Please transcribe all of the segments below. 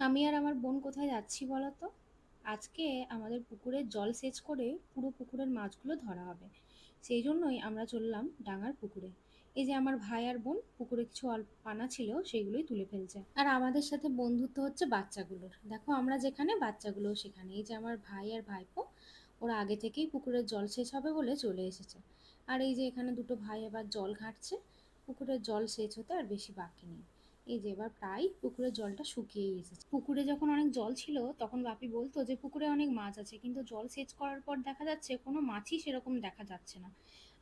আমি আর আমার বোন কোথায় যাচ্ছি বলো তো? আজকে আমাদের পুকুরে জল সেচ করে পুরো পুকুরের মাছগুলো ধরা হবে। সেই জন্যই আমরা চললাম ডাঙার পুকুরে। এই যে আমার ভাই আর বোন পুকুরে কিছু অল্প পানা ছিল সেগুলোই তুলে ফেলছে, আর আমাদের সাথে বন্ধুত্ব হচ্ছে বাচ্চাগুলোর। দেখো আমরা যেখানে, বাচ্চাগুলোও সেখানে। এই যে আমার ভাই আর ভাইপো, ওরা আগে থেকেই পুকুরের জল সেচ হবে বলে চলে এসেছে। আর এই যে এখানে দুটো ভাই আবার জল ঘাঁটছে। পুকুরের জল সেচ হতে আর বেশি বাকি নেই। এই যে এবার প্রায় পুকুরের জলটা শুকিয়েই এসেছে। পুকুরে যখন অনেক জল ছিল তখন বাপি বলতো যে পুকুরে অনেক মাছ আছে, কিন্তু জল সেচ করার পর দেখা যাচ্ছে কোনো মাছই সেরকম দেখা যাচ্ছে না।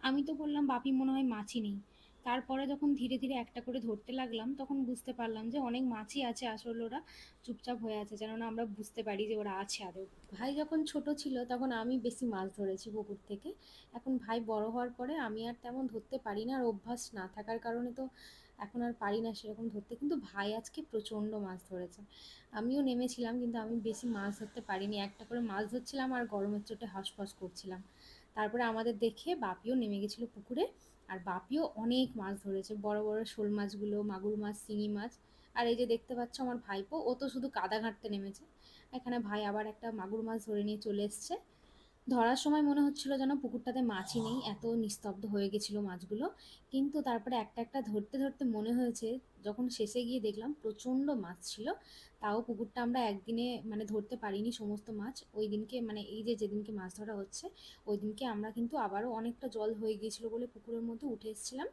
আমি তো বললাম বাপি মনে হয় মাছই নেই। তারপরে যখন ধীরে ধীরে একটা করে ধরতে লাগলাম তখন বুঝতে পারলাম যে অনেক মাছই আছে, আসলে ওরা চুপচাপ হয়ে আছে যেন না আমরা বুঝতে পারি যে ওরা আছে আদৌ। ভাই যখন ছোট ছিল তখন আমি বেশি মাছ ধরেছি পুকুর থেকে। এখন ভাই বড় হওয়ার পরে আমি আর তেমন ধরতে পারি না, আর অভ্যাস না থাকার কারণে তো এখন আর পারি না সেরকম ধরতে। কিন্তু ভাই আজকে প্রচণ্ড মাছ ধরেছে। আমিও নেমেছিলাম কিন্তু আমি বেশি মাছ ধরতে পারিনি, একটা করে মাছ ধরছিলাম আর গরমের চোটে হাঁসফাঁস করছিলাম। তারপরে আমাদের দেখে বাপিও নেমে গেছিলো পুকুরে। আর বাপিও অনেক মাছ ধরেছে, বড় বড় শোল মাছগুলো, মাগুর মাছ, শিঙি মাছ। আর এই যে দেখতে পাচ্ছ আমার ভাইপো, ও তো শুধু কাদা ঘাঁটতে নেমেছে। এখানে ভাই আবার একটা মাগুর মাছ ধরে নিয়ে চলে এসছে। ধরার সময় মনে হচ্ছিল যেন পুকুরটাতে মাছই নেই, এত নিস্তব্ধ হয়ে গেছিল মাছগুলো। কিন্তু তারপরে একটা একটা ধরতে ধরতে মনে হয়েছে, যখন শেষে গিয়ে দেখলাম প্রচণ্ড মাছ ছিল। তাও পুকুরটা আমরা একদিনে মানে ধরতে পারিনি সমস্ত মাছ। ওই দিনকে মানে এই যে যেদিনকে মাছ ধরা হচ্ছে ওই দিনকে আমরা কিন্তু আবারও অনেকটা জল হয়ে গিয়েছিল বলে পুকুরের মধ্যে উঠে এসেছিলাম।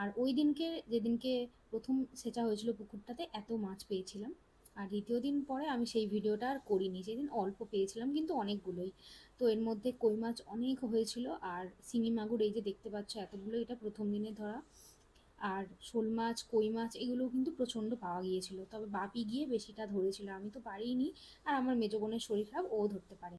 আর ওই দিনকে যেদিনকে প্রথম সেচা হয়েছিল পুকুরটাতে এত মাছ পেয়েছিলাম। আর দ্বিতীয় দিন পরে আমি সেই ভিডিওটা আর করিনি, সেদিন অল্প পেয়েছিলাম কিন্তু অনেকগুলোই। তো এর মধ্যে কই মাছ অনেক হয়েছিল, আর শিঙি মাগুর এই যে দেখতে পাচ্ছ এতগুলো, এটা প্রথম দিনে ধরা। আর শোল মাছ, কই মাছ এগুলোও কিন্তু প্রচণ্ড পাওয়া গিয়েছিল, তবে বাপি গিয়ে বেশিটা ধরেছিল, আমি তো পারিনি। আর আমার মেজো বোনের শরীর খারাপ, ও ধরতে পারে।